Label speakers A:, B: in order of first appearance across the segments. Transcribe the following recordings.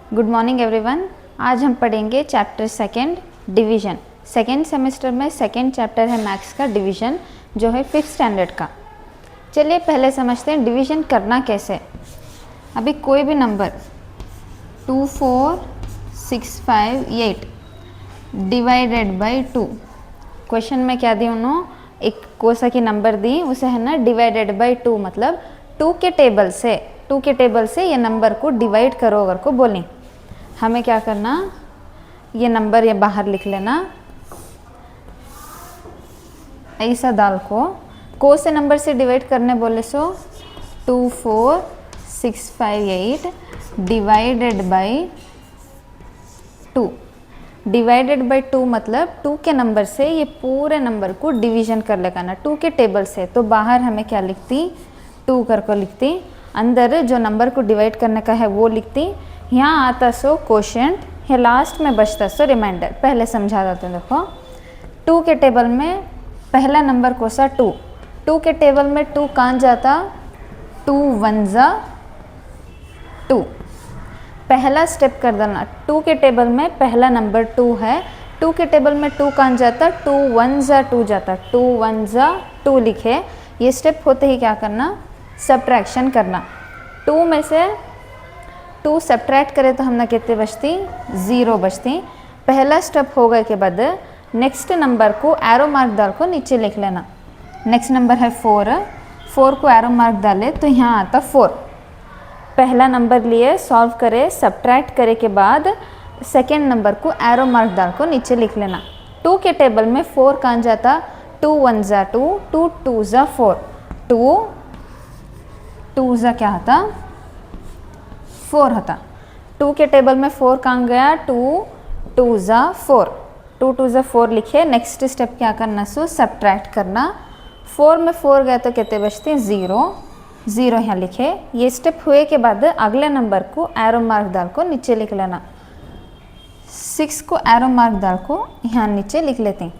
A: Good morning everyone. आज हम पढ़ेंगे chapter second division. Second semester में सेकंड चैप्टर है मैथ्स का डिवीज़न, जो है 5th स्टैंडर्ड का। चलिए पहले समझते हैं डिवीज़न करना कैसे। अभी कोई भी नंबर 2, 4, 6, 5, 8 डिवाइडेड बाई 2। क्वेश्चन में क्या दी उन्होंने, एक कोसा की नंबर दी, उसे है ना डिवाइडेड बाई 2, मतलब 2 के टेबल से ये नंबर को डिवाइड करो अगर को बोलें। हमें क्या करना, ये नंबर ये बाहर लिख लेना, ऐसा डाल को से नंबर से डिवाइड करने बोले सो 2, 4, 6, 5, 8 डिवाइडेड बाई 2। डिवाइडेड बाई 2 मतलब 2 के नंबर से ये पूरे नंबर को डिवीजन कर लेगा ना 2 के टेबल से। तो बाहर हमें क्या लिखती, 2 करके लिखती, अंदर जो नंबर को डिवाइड करने का है वो लिखती। यहाँ आता सो क्वोशिएंट, ये लास्ट में बचता सो रिमाइंडर। पहले समझा देते हैं, देखो 2 के टेबल में पहला नंबर को सा 2, 2 के टेबल में 2 कहाँ जाता, 2 1 जा 2। पहला स्टेप कर देना, 2 के टेबल में पहला नंबर 2 है, 2 के टेबल में 2 कहाँ जाता, 2 1 जा 2 जाता, 2 1 जा 2 लिखे। ये स्टेप होते ही क्या करना, सब्ट्रैक्शन करना। 2 में से 2 सब्ट्रैक्ट करें तो हमने कितने बचती, 0 बचती। पहला स्टेप हो गए के बाद नेक्स्ट नंबर को एरो मार्क डाल को नीचे लिख लेना। नेक्स्ट नंबर है 4 को एरो मार्क डाले तो यहाँ आता 4। पहला नंबर लिए सॉल्व करे, सब्ट्रैक्ट करे के बाद सेकेंड नंबर को एरो मार्क डाल को नीचे लिख लेना। 2 के टेबल में 4 कहाँ जाता, 2 1 जा 2, 2 2 जा 4, 2 2 जा क्या होता, 4 होता। 2 के टेबल में 4 कहाँ गया, 2 2 जा 4, 2 2 जा 4 लिखे। नेक्स्ट स्टेप क्या करना, सो सब्ट्रैक्ट करना। 4 में 4 गया तो कितने बचते हैं, 0 यहाँ लिखे। ये स्टेप हुए के बाद अगले नंबर को एरो मार्क डाल को नीचे लिख लेना। 6 को एरो मार्क डाल को यहाँ नीचे लिख लेते हैं,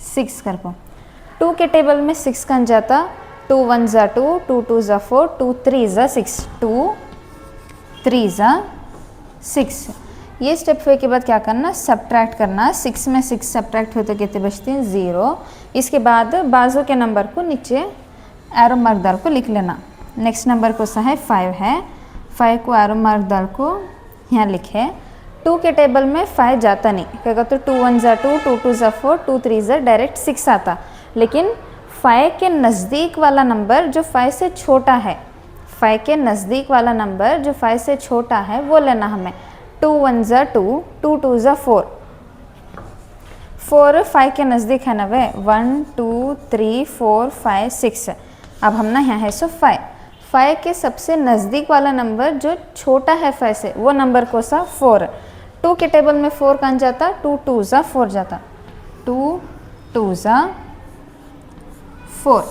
A: 6 कर को। 2 के टेबल में 6 कहाँ जाता, 2 1 जा 2, 2 2 जा 4, 2 3 जा 6, 2 3 जा 6। ये स्टेप हुए के बाद क्या करना, सब्ट्रैक्ट करना। 6 में 6 सब्ट्रैक्ट हुए तो कितने बचते हैं, 0। इसके बाद बाजू के नंबर को नीचे एरो मार्क डाल को लिख लेना। नेक्स्ट नंबर को सा है 5 है, 5 को एरो मार्क डाल को यहाँ लिखे। 2 के टेबल में 5 जाता नहीं, क्या कहते, 2 1 जा 2, 2 2 जा 4, 2 3 जा डायरेक्ट 6 आता। लेकिन 5 के नज़दीक वाला नंबर जो 5 से छोटा है, 5 के नज़दीक वाला नंबर जो 5 से छोटा है वो लेना हमें। 2 1 जा 2, 2 2 जा 4, 4 5 के नज़दीक है ना वे, 1 2 3 4 5 6। अब हम ना यहाँ है सो 5 के सबसे नज़दीक वाला नंबर जो छोटा है 5 से वो नंबर को सा 4। 2 के टेबल में 4 कहाँ जाता, 2 2 जा 4 जाता, 2 2 जा 4।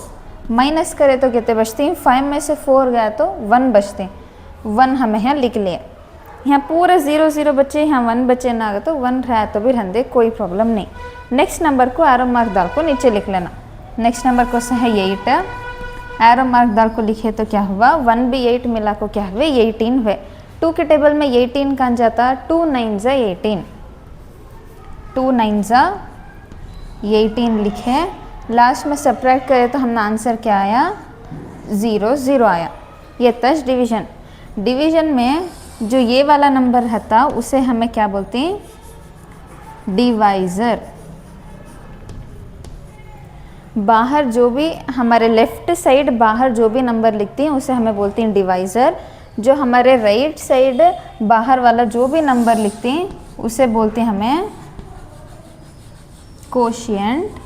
A: माइनस करे तो कितने बचते हैं, 5 में से 4 गया तो 1 बचते हैं। 1 हमें यहाँ लिख लिया। यहाँ पूरे 0 0 बचे, यहाँ 1 बचे ना गए तो 1 रहा तो भी रहने दे, कोई प्रॉब्लम नहीं। नेक्स्ट नंबर को एरो मार्क डाल को नीचे लिख लेना। नेक्स्ट नंबर को से है 8, एरो मार्क डाल को लिखे तो क्या हुआ, 1 भी 8 मिला को क्या हुए, 18 हुए। 2 के टेबल में 18 कहाँ जाता, 2 9 जा 18, 2 9 जा 18 लिखे। लास्ट में सब्ट्रैक्ट करें तो हमने आंसर क्या आया, 0 0 आया। ये तज डिवीजन में जो ये वाला नंबर रहता उसे हमें क्या बोलते हैं, डिवाइज़र। बाहर जो भी हमारे लेफ्ट साइड बाहर जो भी नंबर लिखते हैं उसे हमें बोलते हैं डिवाइज़र। जो हमारे राइट साइड बाहर वाला जो भी नंबर लिखते हैं उसे बोलते हैं हमें क्वोशिएंट।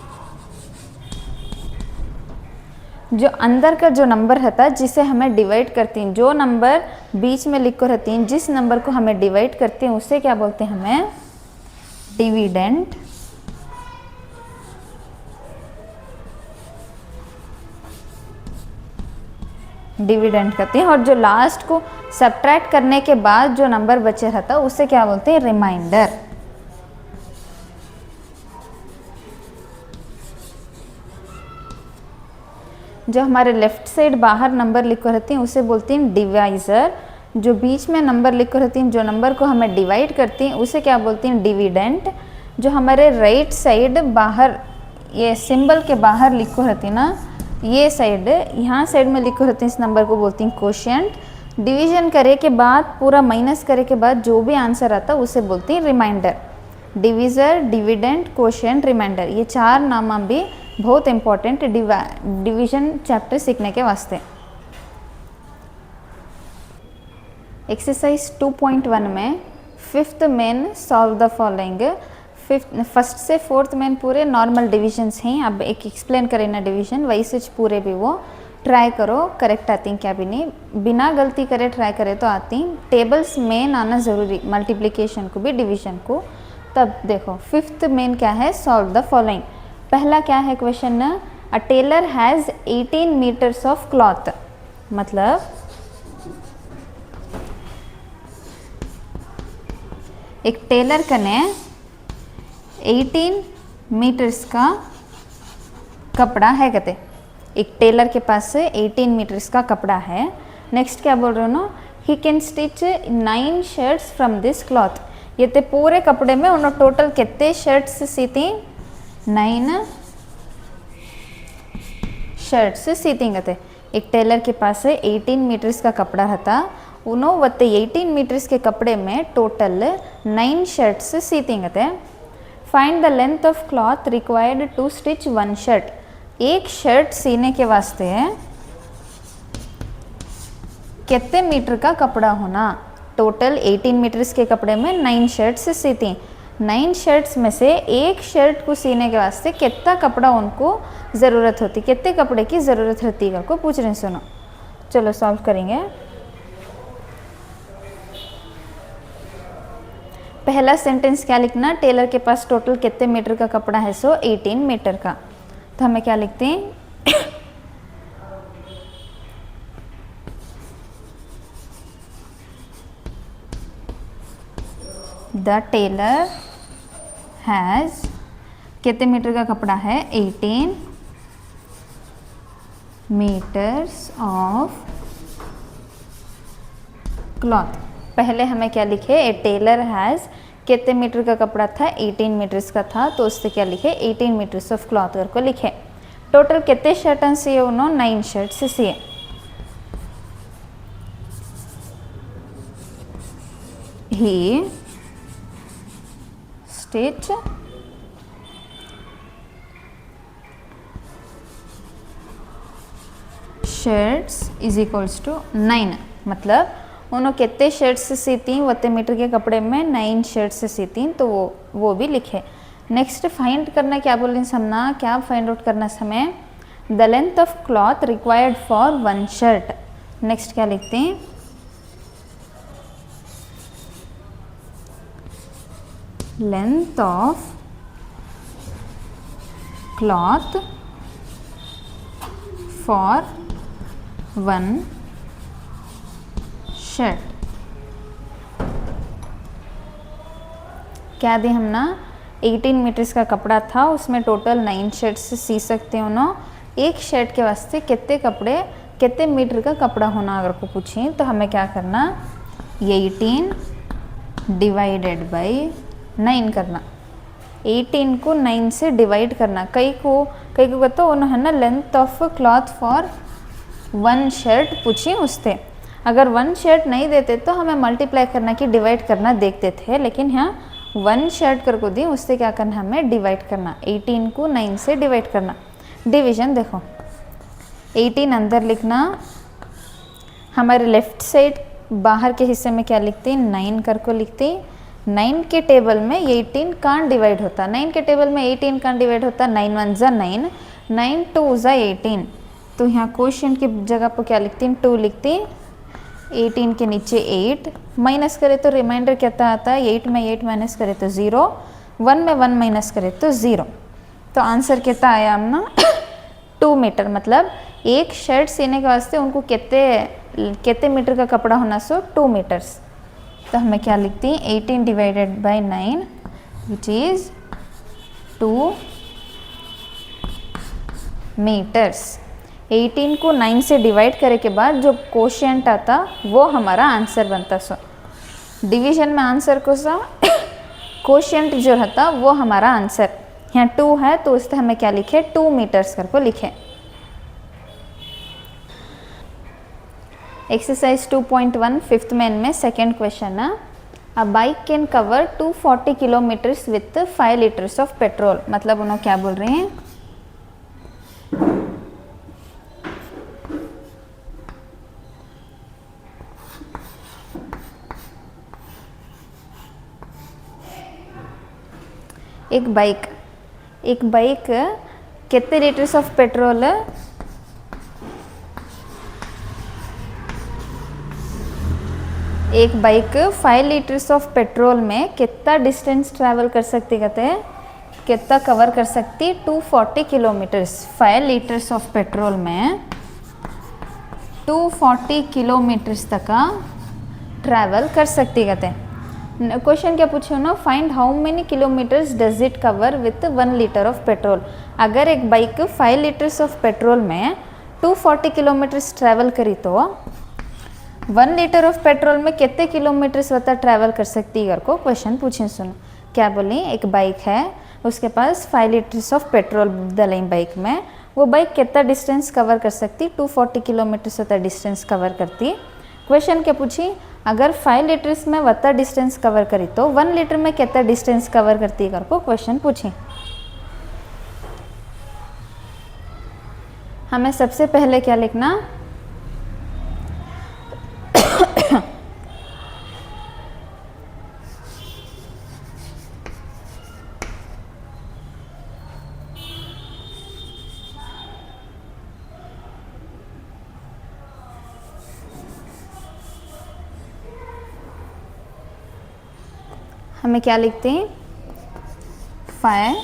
A: जो अंदर का जो नंबर रहता है जिसे हमें डिवाइड करती हैं, जो नंबर बीच में लिख कर रहती हैं, जिस नंबर को हमें डिवाइड करते हैं उसे क्या बोलते हैं, हमें डिविडेंड। डिविडेंड करते हैं। और जो लास्ट को सब्ट्रैक्ट करने के बाद जो नंबर बचे रहता है उसे क्या बोलते हैं, रिमाइंडर। जो हमारे लेफ्ट साइड बाहर नंबर लिखे रहते हैं उसे बोलते हैं डिवाइज़र। जो बीच में नंबर लिखो रहती हैं, जो नंबर को हमें डिवाइड करती हैं उसे क्या बोलती हैं, डिविडेंट। जो हमारे राइट साइड बाहर ये सिंबल के बाहर लिखो रहती ना, ये साइड यहाँ साइड में लिखो रहती है, इस नंबर को बोलती हैं कोशिएंट। डिवीजन करे के बाद पूरा माइनस करे के बाद जो भी आंसर आता है उसे बोलती हैं remainder. Divisor, dividend, quotient, remainder, ये 4 नाम भी बहुत इंपॉर्टेंट डिवीजन चैप्टर सीखने के वास्ते। एक्सरसाइज 2.1 में 5th main solve the following. First से 4th मेन पूरे नॉर्मल डिविजन्स हैं। अब एक एक्सप्लेन करें ना डिवीजन, वैसे पूरे भी वो ट्राई करो, करेक्ट आती हैं क्या भी नहीं, बिना गलती करे ट्राई करे तो आती। टेबल्स मेन आना ज़रूरी, मल्टीप्लिकेशन को भी डिवीजन को। तब देखो 5th मेन क्या है, सॉल्व द फॉलोइंग। पहला क्या है question, a tailor has 18 metres of cloth. मतलब एक टेलर कने 18 मीटर्स का कपड़ा है कहते, एक टेलर के पास 18 मीटर्स का कपड़ा है। नेक्स्ट क्या बोल रहे हो ना, he can stitch 9 shirts from this cloth. ये ते पूरे कपड़े में उन्होंने टोटल कितने शर्ट्स सीती, 9 शर्ट्स सीती कहते। एक टेलर के पास 18 मीटर्स का कपड़ा रहता, उन्होंने वत्ते 18 मीटर्स के कपड़े में टोटल 9 शर्ट्स सीती कहते। Find the length of cloth required to stitch 1 shirt. एक शर्ट सीने के वास्ते कितने मीटर का कपड़ा होना, टोटल 18 मीटर्स के कपड़े में 9 शर्ट्स सीती। 9 शर्ट्स में से एक शर्ट को सीने के वास्ते कितना कपड़ा उनको ज़रूरत होती, कितने कपड़े की ज़रूरत रहती है को पूछ रहे हैं। सुनो, चलो सॉल्व करेंगे। पहला सेंटेंस क्या लिखना, टेलर के पास टोटल कितने मीटर का कपड़ा है, सो 18 मीटर का। तो हमें क्या लिखते हैं, द टेलर हैज़ कितने मीटर का कपड़ा है, 18 मीटर्स ऑफ क्लॉथ। पहले हमें क्या लिखे, ए टेलर हैज़ कितने मीटर का कपड़ा था, 18 मीटर्स का था, तो उससे क्या लिखे, 18 मीटर्स ऑफ क्लॉथ को लिखे। टोटल कितने शर्टन सिए उन्होंने, 9 शर्ट्स सिए। He stitch shirts is equals to 9। मतलब उन्होंने कितने शर्ट्स सीती, वत्ते मीटर के कपड़े में 9 शर्ट्स सीती, तो वो भी लिखे। नेक्स्ट फाइंड करना, क्या बोल रहे हैं हमना, क्या फाइंड आउट करना समय, the length of cloth required for 1 shirt. Next क्या लिखते हैं, length of cloth for 1 shirt. क्या दे हम ना, 18 मीटर्स का कपड़ा था, उसमें टोटल 9 शर्ट्स सी सकते हो ना। एक शर्ट के वास्ते कितने कपड़े, कितने मीटर का कपड़ा होना अगर को पूछें, तो हमें क्या करना, 18 डिवाइडेड बाई 9 करना। 18 को 9 से डिवाइड करना। कई को कहते उन्होंने ना length of cloth for 1 shirt पूछी उससे। अगर 1 शर्ट नहीं देते तो हमें मल्टीप्लाई करना कि डिवाइड करना देखते थे, लेकिन यहाँ 1 शर्ट कर को दी, उससे क्या करना, हमें डिवाइड करना, 18 को 9 से डिवाइड करना। डिवीजन देखो, 18 अंदर लिखना, हमारे लेफ्ट साइड बाहर के हिस्से में क्या लिखते हैं, 9 कर को लिखते हैं। 9 के टेबल में 18 कान डिवाइड होता, 9 के टेबल में 18 कान डिवाइड होता, 9 1 ज़ा 9, 9 2 ज़ा 18। तो यहाँ क्वेश्चन की जगह पर क्या लिखते हैं, 2 लिखते हैं। 18 के नीचे 8 माइनस करे तो रिमाइंडर कितना आता है, 8 में 8 माइनस करे तो 0, 1 में 1 माइनस करे तो 0। तो आंसर कितना आया हमना, 2 मीटर। मतलब एक शर्ट सीने के वास्ते उनको कितने मीटर का कपड़ा होना, सो 2 मीटर्स। तो हमें क्या लिखती हैं, 18 divided by 9 which is 2 metres. 18 को 9 से डिवाइड करे के बाद जो कोशिएंट आता वो हमारा आंसर बनता। सो डिवीजन में आंसर को सा कोशिएंट जो रहता वो हमारा आंसर। यहाँ 2 है तो उससे हमें क्या लिखे 2 मीटर्स करके लिखे। एक्सरसाइज 2.1 फिफ्थ मेन में सेकेंड क्वेश्चन है, a bike can cover 240 kilometres with 5 litres of petrol. मतलब उन्होंने क्या बोल रहे हैं, एक बाइक कितने लीटर्स ऑफ पेट्रोल, एक बाइक 5 लीटर्स ऑफ पेट्रोल में कितना डिस्टेंस ट्रैवल कर सकती, कहते हैं कितना कवर कर सकती 240 किलोमीटर्स। 5 लीटर्स ऑफ पेट्रोल में 240 किलोमीटर्स तक का ट्रैवल कर सकती, कहते हैं। क्वेश्चन क्या पूछे ना, find how many kilometres does it cover with 1 litre of petrol. अगर एक बाइक 5 लीटर्स ऑफ पेट्रोल में 240 किलोमीटर्स ट्रैवल करी तो 1 लीटर ऑफ पेट्रोल में कितने किलोमीटर्स बता ट्रैवल कर सकती है को क्वेश्चन पूछे। सुनो क्या बोली, एक बाइक है उसके पास 5 लीटर्स ऑफ पेट्रोल डलें बाइक में, वो बाइक कितना डिस्टेंस कवर कर सकती, 240 किलोमीटर्स होता डिस्टेंस कवर करती। क्वेश्चन क्या पूछी, अगर 5 लीटर्स में वत्ता डिस्टेंस कवर करी तो 1 लीटर में कितना डिस्टेंस कवर करती है को क्वेश्चन पूछी। हमें सबसे पहले क्या लिखना, हमें क्या लिखते हैं 5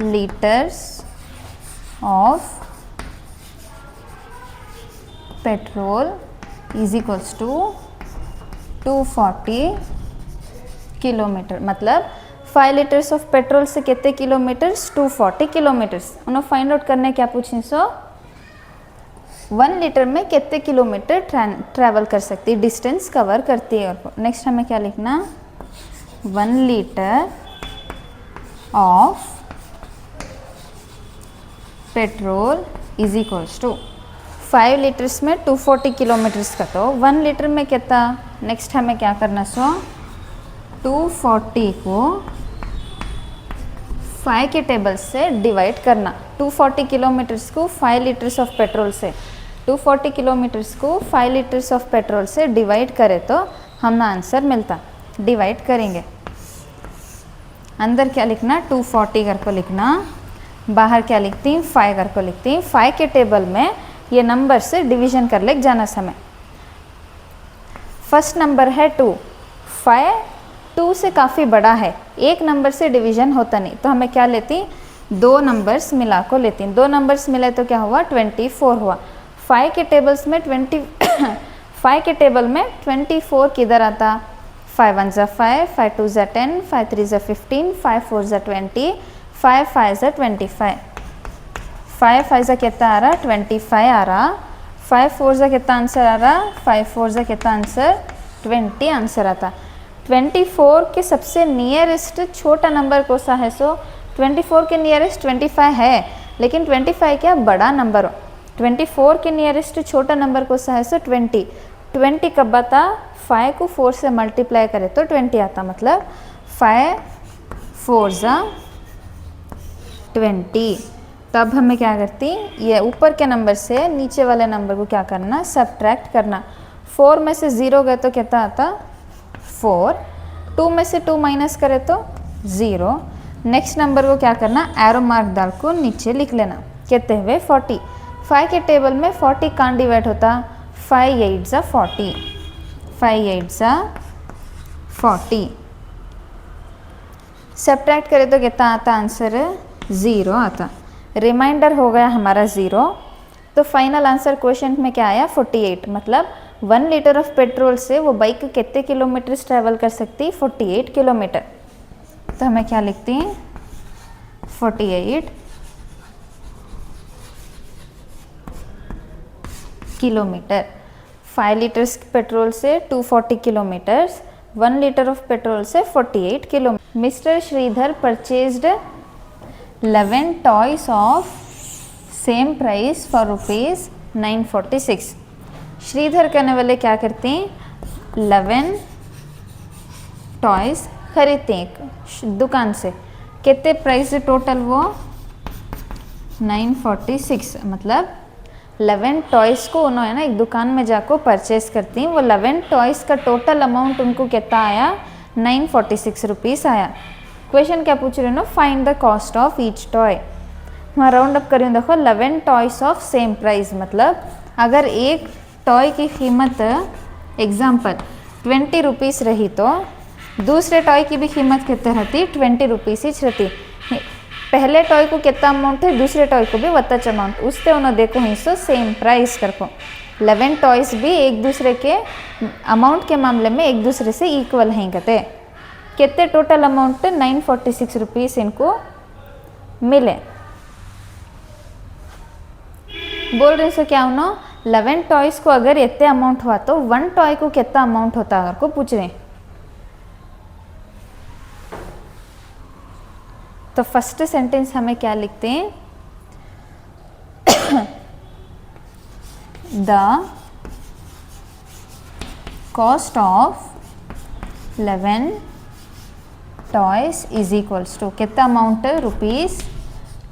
A: litres of petrol is equals to 240 kilometre. मतलब 5 लीटर्स ऑफ पेट्रोल से कितने किलोमीटर्स, 240 किलोमीटर्स। उन्होंने फाइंड आउट करने क्या पूछे, सो 1 लीटर में कितने किलोमीटर ट्रैवल कर सकती है, डिस्टेंस कवर करती है। और नेक्स्ट हमें क्या लिखना, 1 litre of petrol is equals to 5 litres में 240 किलोमीटर्स का, तो 1 लीटर में कितना। नेक्स्ट हमें क्या करना, सो 240 को 5 के टेबल से डिवाइड करना। 240 किलोमीटर्स को 5 लीटर्स ऑफ पेट्रोल से, 240 किलोमीटर्स को 5 लीटर्स ऑफ पेट्रोल से डिवाइड करें तो हमें आंसर मिलता। डिवाइड करेंगे, अंदर क्या लिखना 240 घर को लिखना, बाहर क्या लिखती हूँ 5 घर को लिखती हूँ। 5 के टेबल में ये नंबर से डिवीजन कर ले जाना समय। फर्स्ट नंबर है 2, 5 2 से काफ़ी बड़ा है, एक नंबर से डिवीजन होता नहीं, तो हमें क्या लेती 2 नंबर्स मिला को लेती। 2 नंबर्स मिले तो क्या हुआ 24 हुआ। 5 के टेबल्स में 5 के टेबल में 24 किधर आता, 5 1 ज़ा 5, 5 2 ज़ा 10, 5 3 ज़ा 15, 5 4 ज़ा 20, 5 5 ज़ा 25, 5 5 ज़ा कितना आ रहा 25 आ रहा, 5 4 ज़ा कितना आंसर आ रहा, 5 4 ज़ा कितना आंसर 20 आंसर आता। 24 के सबसे नियरेस्ट छोटा नंबर कौन सा है, सो 24 के नियरेस्ट 25 है, लेकिन 25 क्या बड़ा नंबर हो। 24 के नियरेस्ट छोटा नंबर कौन सा है, सो 20। 20 कब आता, 5 को 4 से मल्टीप्लाई करें तो 20 आता। मतलब 5 4 ज़ा 20। तब हमें क्या करती, ये ऊपर के नंबर से नीचे वाले नंबर को क्या करना, सब्ट्रैक्ट करना। 4 में से 0 गए तो कितना आता 4, 2 में से 2 माइनस करें तो 0। नेक्स्ट नंबर को क्या करना, एरो मार्क डाल को नीचे लिख लेना। कहते हुए 40, 5 के टेबल में 40 कान डिवाइड होता, 5 8 ज़ा 40, 5 8 ज़ा 40। सब्ट्रैक्ट करें तो कितना आता आंसर 0 आता। रिमाइंडर हो गया हमारा 0, तो फाइनल आंसर क्वेश्चन में क्या आया 48। मतलब 1 लीटर ऑफ पेट्रोल से वो बाइक कितने किलोमीटर ट्रैवल कर सकती, 48 किलोमीटर। तो हमें क्या लिखते हैं 48 किलोमीटर। 5 लीटर्स पेट्रोल से 240 किलोमीटर्स, 1 लीटर ऑफ पेट्रोल से 48 kilometre. Mister Shridhar purchased 11 toys of same price for rupees 946। Shridhar करने वाले क्या करते हैं, 11 टॉयस खरीदते हैं एक दुकान से, कितने प्राइस है टोटल वो 946, मतलब 11 टॉयस को उन्होंने ना एक दुकान में जाकर परचेस करती हैं, वो 11 टॉयस का टोटल अमाउंट उनको कितना आया 946 रुपीज़ आया। क्वेश्चन क्या पूछ रहे हो ना, find the cost of each toy. वहाँ राउंड अप करें, देखो 11 टॉयस ऑफ सेम प्राइस, मतलब अगर एक टॉय की कीमत एग्जाम्पल 20 रुपीज़ रही तो दूसरे टॉय की भी कीमत कितने रहती, 20 रुपीज़ ही रहती। पहले टॉय को कितना अमाउंट है, दूसरे टॉय को भी वत्तच अमाउंट, उससे उन्होंने देखो हिस्सो सेम प्राइस करको। 11 टॉयस भी एक दूसरे के अमाउंट के मामले में एक दूसरे से इक्वल हैं कहते। कितने टोटल अमाउंट 946 रुपीज़ इनको मिले। बोल रहे सो क्या होना, 11 टॉयस को अगर इतने अमाउंट हुआ तो 1 टॉय को कितना अमाउंट होता है को पूछ रहे। तो फर्स्ट सेंटेंस हमें क्या लिखते हैं, the cost of 11 toys is equals to कितना अमाउंट है रुपीज़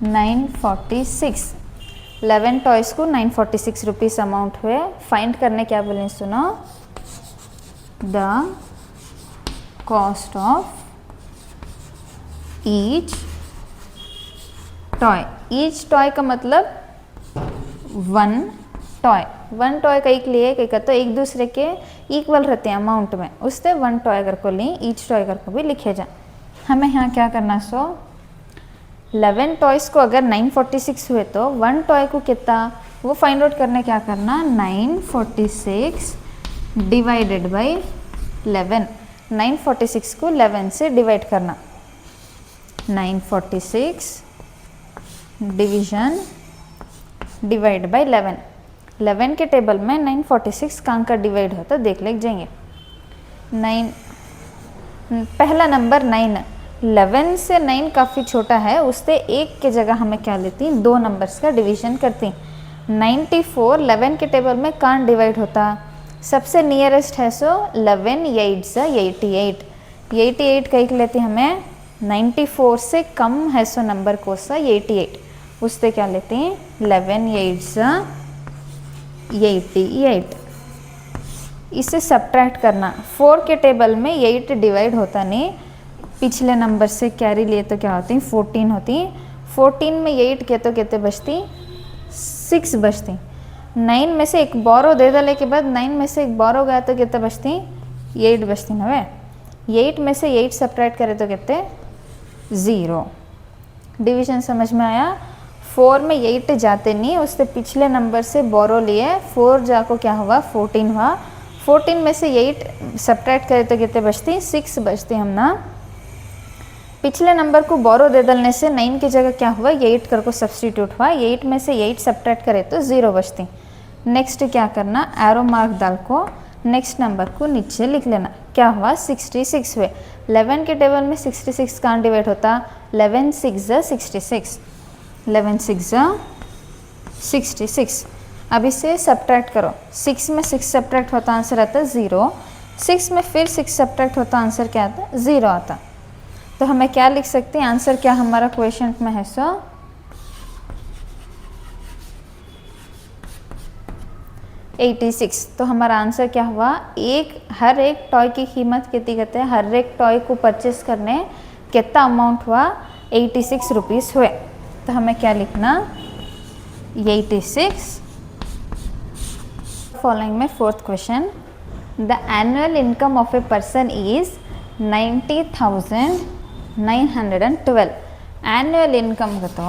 A: 946। 11 टॉयस को 946 रुपीज़ अमाउंट हुए। फाइंड करने क्या बोलें सुनो, the cost of each toy. Each toy का मतलब 1 टॉय। 1 टॉय का एक लिए कहीं का तो एक दूसरे के इक्वल रहते हैं अमाउंट में, उससे 1 टॉय अगर को लें ईच टॉय अगर को भी लिखे जा। हमें यहाँ क्या करना, सो 11 टॉयस को अगर 946 हुए तो 1 टॉय को कितना वो फाइंड आउट करने क्या करना, 946 डिवाइडेड बाई 11। 946 को 11 से डिवाइड करना, 946 डिवीजन डिवाइड बाई 11। 11 के टेबल में 946 कहाँ का डिवाइड होता देख ले जाएंगे। 9 पहला नंबर 9, 11 से 9 काफ़ी छोटा है, उससे एक के जगह हमें क्या लेती हैं, 2 नंबर्स का डिवीजन करती हैं। 94 11 के टेबल में कहाँ डिवाइड होता, सबसे नियरेस्ट है सो 11 8 से 88। 88 कहीं लेती हमें 94 से कम है सो नंबर को सा 88, उससे क्या लेते हैं 11 8 से 88। इसे सब्ट्रैक्ट करना, 4 के टेबल में 8 डिवाइड होता नहीं, पिछले नंबर से कैरी लिए तो क्या होती 14 होती। 14 में 8 के तो कितने बचती 6 बचती। 9 में से एक बोरो दे डाले के बाद 9 में से एक बोरो गया तो कितने बचती 8 बचती ना वे। 8 में से 8 सब्ट्रैक्ट करे तो कितने 0। डिवीजन समझ में आया। 4 में 8 जाते नहीं, उससे पिछले नंबर से बोरो लिए 4 जाको क्या हुआ 14 हुआ। 14 में से 8 सब्ट्रैक्ट करे तो कितने बचती 6 बचती। हम ना पिछले नंबर को बोरो दे डालने से 9 की जगह क्या हुआ 8 कर को सब्सटीट्यूट हुआ। 8 में से 8 सब्ट्रैक्ट करे तो 0 बचती। नेक्स्ट क्या करना, एरो मार्क डाल को नेक्स्ट नंबर को नीचे लिख लेना, क्या हुआ 66 हुए। 11 के टेबल में 66 कहाँ डिवाइड होता, 11 6 66, 11 6 66। अब इसे सब्ट्रैक्ट करो, 6 में 6 सब्ट्रैक्ट होता आंसर आता 0, 6 में फिर 6 सब्ट्रैक्ट होता आंसर क्या आता 0 आता। तो हमें क्या लिख सकते हैं, आंसर क्या हमारा क्वेश्चन में है सो 86। तो हमारा आंसर क्या हुआ, हर एक टॉय की कीमत कितनी कहते हैं, हर एक टॉय को परचेस करने कितना अमाउंट हुआ 86 रुपीज़ हुए। तो हमें क्या लिखना 86। फॉलोइंग में 4th question, the annual income of a person is 90,912। Annual income का तो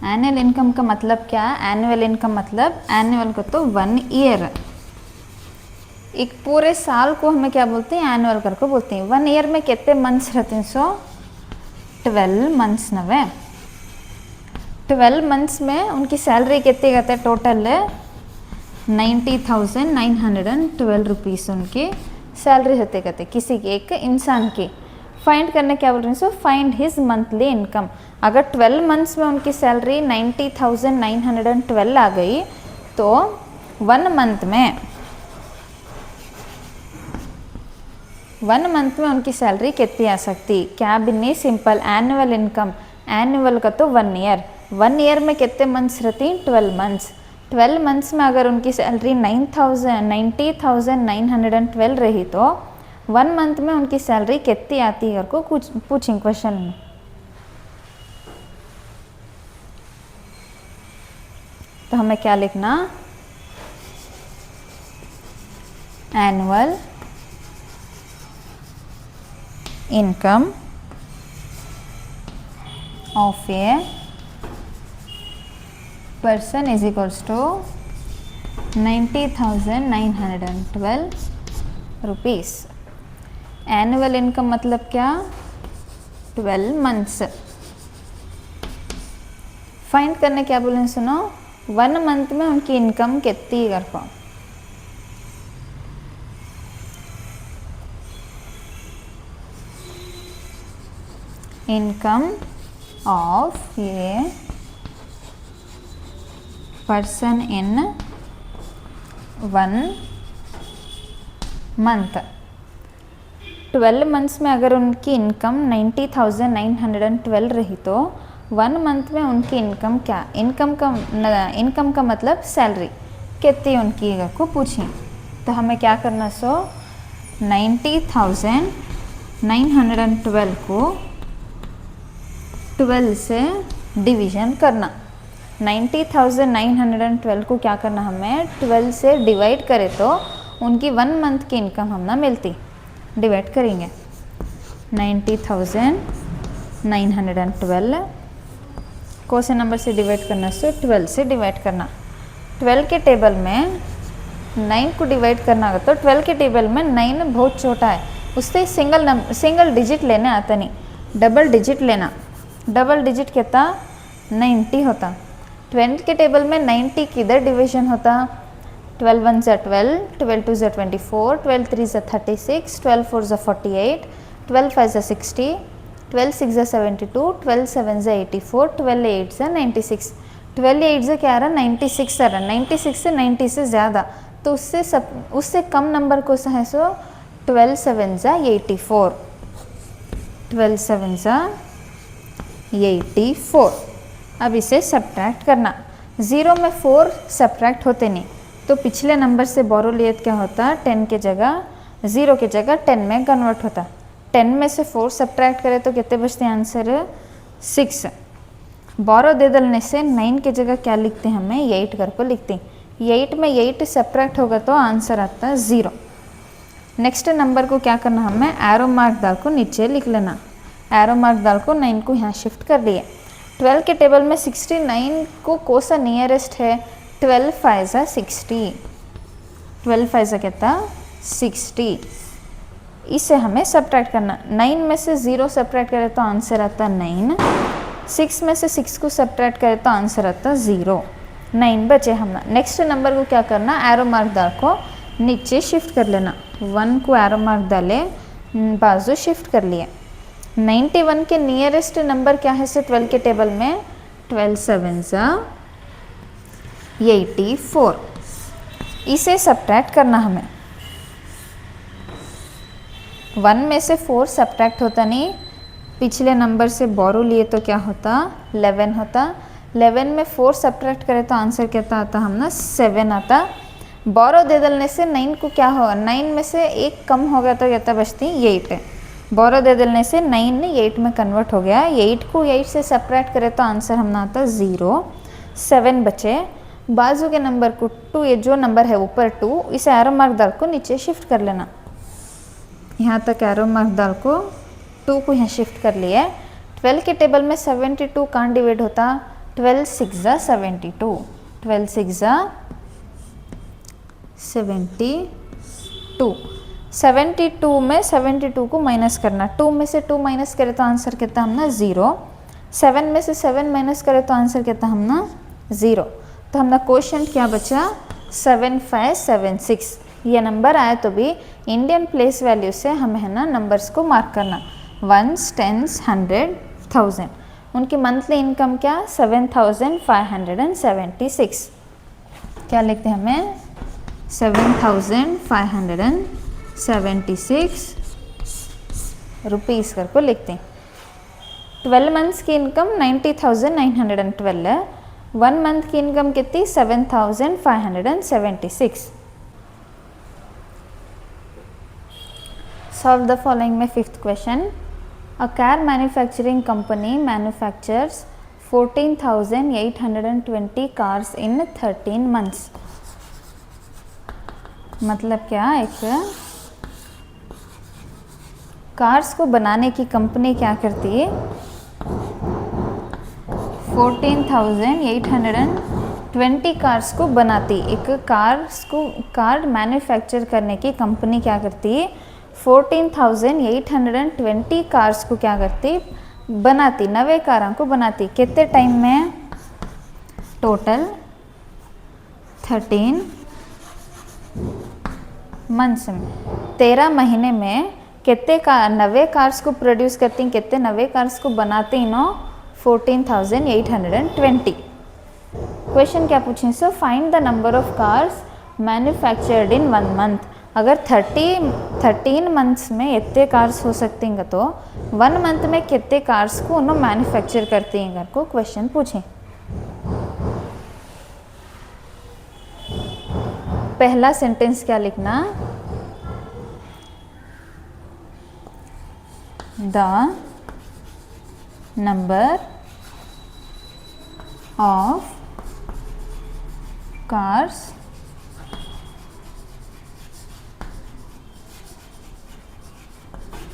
A: एनुअल इनकम का मतलब क्या है, एनुअल इनकम मतलब एनुअल को तो 1 ईयर, एक पूरे साल को हमें क्या बोलते हैं एनुअल करके बोलते हैं। 1 ईयर में कितने मंथ्स रहते हैं, सो 12 मंथ्स नवे। 12 मंथ्स में उनकी सैलरी कितनी कहते हैं टोटल 90,912 रुपीज़ उनकी सैलरी होते कहते किसी की एक इंसान की। फाइंड करने क्या बोल रहे हैं, so find his monthly income. अगर 12 मंथ्स में उनकी सैलरी 90,912 आ गई तो 1 मंथ में उनकी सैलरी कितनी आ सकती। क्या Binni simple annual income, annual का तो 1 ईयर, 1 ईयर में कितने मंथ्स रहती, 12 मंथ्स। 12 मंथ्स में अगर उनकी सैलरी 90,912 रही तो 1 मंथ में उनकी सैलरी कितनी आती है को पूछें क्वेश्चन में। तो हमें क्या लिखना, annual income of a person is equals to 90,912 rupees. Annual income मतलब क्या, 12 मंथ्स। फाइंड करने क्या बोले सुनो, 1 मंथ में उनकी इनकम कितनी कर पाओ। Income of a person in 1 month. 12 months में अगर उनकी इनकम 90,912 रही तो 1 मंथ में उनकी इनकम क्या, इनकम का मतलब सैलरी कितनी उनकी को पूछें। तो हमें क्या करना, सो 90,912 को 12 से डिवीज़न करना। 90,912 को क्या करना, हमें 12 से डिवाइड करें तो उनकी 1 मंथ की इनकम हम ना मिलती। डिवाइड करेंगे 90,912 को से नंबर से डिवाइड करना, सो 12 से डिवाइड करना। 12 के टेबल में 9 को डिवाइड करना होगा तो 12 के टेबल में 9 बहुत छोटा है, उससे सिंगल डिजिट लेने आता नहीं, डबल डिजिट लेना। डबल डिजिट कितना, 90 होता। 12 के टेबल में 90 किधर डिवीजन होता, 12 1 ज़ा 12, 12 2 ज़ा 24, 12 3 ज़ा 36, 12 4 ज़ा 48, 12 5 ज़ा 60, 12 6 ज़ा 72, 12 7 ज़ा 84, 12 8 ज़ा 96। 12 8 ज़ा क्या आ रहा, 96 आ रहा। 96 से 90 से ज़्यादा, तो उससे कम नंबर को है सो 12 7 ज़ा 84, 12 7 ज़ा 84। अब इसे सब्ट्रैक्ट करना। 0 में 4 सब्ट्रैक्ट होते नहीं, तो पिछले नंबर से बोरो लिए क्या होता, 10 के जगह 0 के जगह 10 में कन्वर्ट होता। 10 में से 4 सब्ट्रैक्ट करें तो कितने बचते हैं, आंसर 6। बोरो दे दलने से 9 के जगह क्या लिखते हैं, हमें 8 कर को लिखते हैं। 8 में 8 सब्ट्रैक्ट होगा तो आंसर आता है 0। नेक्स्ट नंबर को क्या करना, हमें एरो मार्क डाल को नीचे लिख लेना। एरो मार्क डाल को 9 को यहाँ शिफ्ट कर लिए। 12 के टेबल में 69 को सा नियरेस्ट है, 12 5 ज़ा 60, 12 5 ज़ा कितना 60। इसे हमें सब्ट्रैक्ट करना। 9 में से 0 सब्ट्रैक्ट करें तो आंसर आता 9, 6 में से 6 को सब्ट्रैक्ट करें तो आंसर आता 0, 9 बचे हमारा। नेक्स्ट नंबर को क्या करना, एरो मार्क डाल को नीचे शिफ्ट कर लेना। 1 को एरो मार्क डाले, बाजू शिफ्ट कर लिए। 91 के नियरेस्ट नंबर क्या है से 12 के टेबल में, 12 7 ज़ा 84। इसे सब्ट्रैक्ट करना हमें। 1 में से 4 सब्ट्रैक्ट होता नहीं, पिछले नंबर से बोरो लिए तो क्या होता, 11 होता। 11 में 4 सब्ट्रैक्ट करें तो आंसर कितना आता, हम ना 7 आता। बोरो दे दलने से 9 को क्या होगा, 9 में से 1 कम हो गया तो कितना बचती, 8। बोरो दे दलने से 9 8 में कन्वर्ट हो गया। 8 को 8 से सब्ट्रैक्ट करें तो आंसर हम ना आता 0, 7 बचे। बाजू के नंबर को 2, ये जो नंबर है ऊपर 2, इसे एरो मार्क डाल को नीचे शिफ्ट कर लेना। यहाँ तक एरो मार्क डाल को 2 को यहाँ शिफ्ट कर लिया। 12 के टेबल में 72 कहाँ डिवाइड होता, 12 6 ज़ा 72, 12 6 ज़ा 72। 72 में 72 को माइनस करना। 2 में से 2 माइनस करें तो आंसर कितना हम ना 0। 7 में से 7 माइनस करें तो आंसर कितना हम ना 0। तो हमारा क्वेश्चन क्या बचा 7576। ये नंबर आए तो भी इंडियन प्लेस वैल्यू से हमें है ना नंबर्स को मार्क करना, 1s 10s 100 1000। उनकी मंथली इनकम क्या 7576। क्या लिखते हैं हमें 7576 रुपीज़ करके लिखते हैं। 12 मंथ्स की इनकम 90,912 है, 1 मंथ की इनकम कितनी 7576। सॉल्व द फॉलोइंग में fifth question. A car manufacturing company manufactures 14,820 cars in 13 months. मतलब क्या, एक कार्स को बनाने की कंपनी क्या करती है 14,820 कार्स को बनाती। एक कार मैन्युफैक्चर करने की कंपनी क्या करती है 14,820 कार्स को क्या करती बनाती, 90 कारों को बनाती। कितने टाइम में, टोटल 13 मंथ्स में, 13 महीने में कितने 90 कार्स को प्रोड्यूस करती, कितने 90 कार्स को बनाती नो 14,820। क्वेश्चन क्या पूछें, so find the number of cars manufactured in 1 month. अगर 13 मंथ्स में इतने कार्स हो सकती हैं तो 1 मंथ में कितने कार्स को उन्होंने मैन्युफैक्चर करती हैं को क्वेश्चन पूछें। पहला सेंटेंस क्या लिखना, the number of cars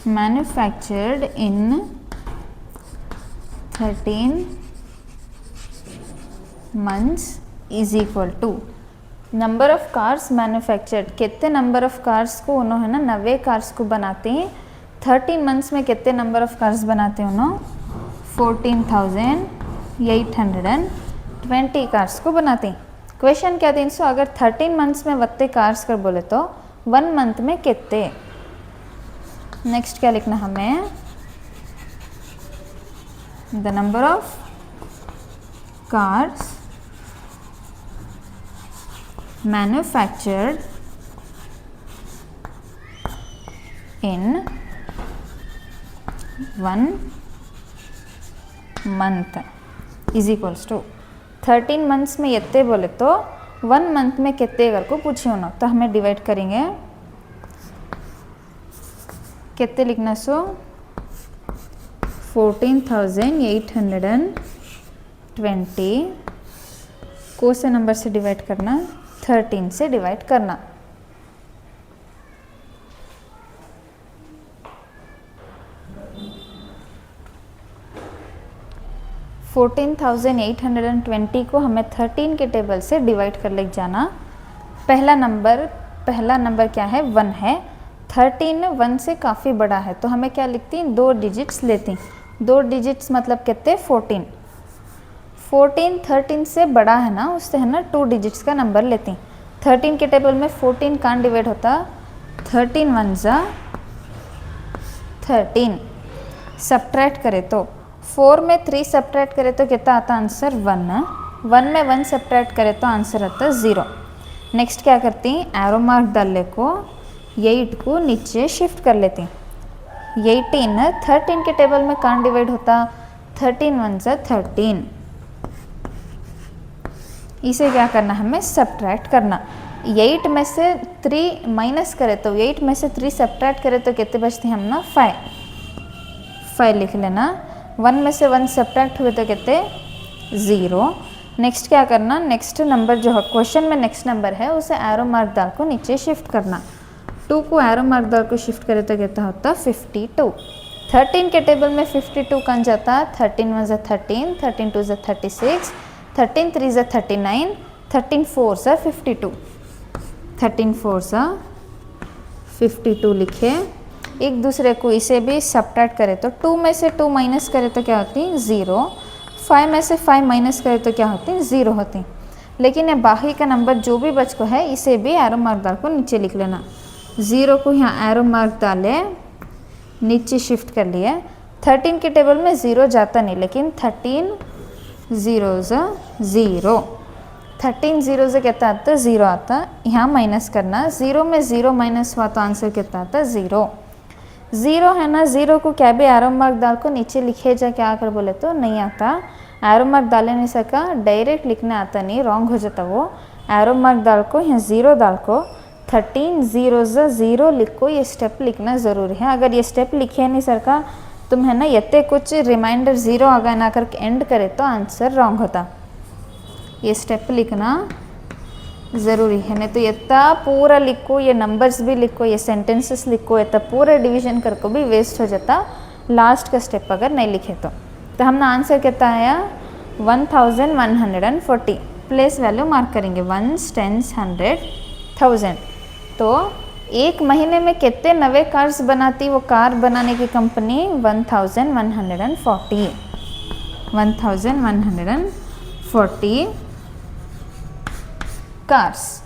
A: manufactured in 13 months is equal to number of cars manufactured, कितने नंबर ऑफ कार्स को उन्होंने ना 90 कार्स को बनाते हैं 13 मंथ्स में, कितने नंबर ऑफ कार्स बनाते हैं उन्होंने 14,820 कार्स को बनाते हैं। क्वेश्चन क्या 300, अगर 13 मंथ्स में वत्ते कार्स कर बोले तो 1 मंथ में कितने। नेक्स्ट क्या लिखना हमें, the number of cars manufactured in 1 month is equals to 13 months में इतने बोले तो 1 मंथ में कितने कर को पूछे होना, तो हमें डिवाइड करेंगे कितने लिखना, सो 14,820 को से नंबर से डिवाइड करना, 13 से डिवाइड करना। $14,820 को हमें 13 के टेबल से डिवाइड कर ले जाना। पहला नंबर क्या है 1 है, 13 1 से काफ़ी बड़ा है तो हमें क्या लिखती हैं 2 डिजिट्स लेती, 2 डिजिट्स मतलब कितने 14 13 से बड़ा है ना, उससे है ना 2 डिजिट्स का नंबर लेती। 13 के टेबल में 14 कान डिवाइड होता, 13 1 जा 13, सब्ट्रैक्ट करे तो 4 में 3 सब्ट्रैक्ट करे तो कितना आता आंसर 1, 1 में 1 सब्ट्रैक्ट करे तो आंसर आता 0। नेक्स्ट क्या करती, एरो मार्क डालने को 8 को नीचे शिफ्ट कर लेती। 18 13 के टेबल में कान डिवाइड होता, 13 1 जा 13, इसे क्या करना हमें सब्ट्रैक्ट करना। 8 में से 3 माइनस करे तो 8 में से 3 सब्ट्रैक्ट करे तो कितने बचते हैं हम ना 5 लिख लेना। 1 में से 1 सब्ट्रैक्ट हुए तो कितने 0। नेक्स्ट क्या करना, नेक्स्ट नंबर जो है क्वेश्चन में नेक्स्ट नंबर है उसे एरो मार्क डाल को नीचे शिफ्ट करना। 2 को एरो मार्क डाल को शिफ्ट करे तो कितना होता 52। 13 के टेबल में 52 कौन जाता, 13 1 जा 13, 13 2 जा 36, 13 3 जा 39, 13 4 जा 52, 13 4 जा 52 लिखे। एक दूसरे को इसे भी सब्ट्रैक्ट करें तो 2 में से 2 माइनस करें तो क्या होती है 0, 5 में से 5 माइनस करें तो क्या होती है 0 होती। लेकिन ये बाकी का नंबर जो भी बच को है इसे भी एरो मार्क डाल को नीचे लिख लेना। 0 को यहाँ एरो मार्क डाले नीचे शिफ्ट कर लिए। 13 के टेबल में 0 जाता नहीं, लेकिन 13 zeros 0, 13 zeros कितना आता है 0 आता। यहाँ माइनस करना, 0 में 0 माइनस हुआ तो आंसर कितना आता है 0। 0 है ना, 0 को क्या भी एरो मार्क डाल को नीचे लिखे जा क्या आकर बोले तो नहीं आता। एरो मार्क डाले नहीं सका, डायरेक्ट लिखने आता नहीं, रॉन्ग हो जाता वो। एरो मार्क डाल को यहाँ 0 डाल को 13 zeros 0 लिख को ये स्टेप लिखना ज़रूरी है। अगर ये स्टेप लिखे नहीं सर का तुम है ना यत्ते कुछ रिमाइंडर 0 अगर ना करके एंड करे तो आंसर रॉन्ग होता। ये स्टेप लिखना ज़रूरी है, नहीं तो इतना पूरा लिखो, ये नंबर्स भी लिखो, ये सेंटेंसेस लिखो, इतना पूरा डिवीजन करके भी वेस्ट हो जाता लास्ट का स्टेप अगर नहीं लिखे तो हमने आंसर कितना आया 1140। प्लेस वैल्यू मार्क करेंगे 1s 10s 100 1000। तो एक महीने में कितने नवे कार्स बनाती वो कार बनाने की कंपनी 1140 कार्स।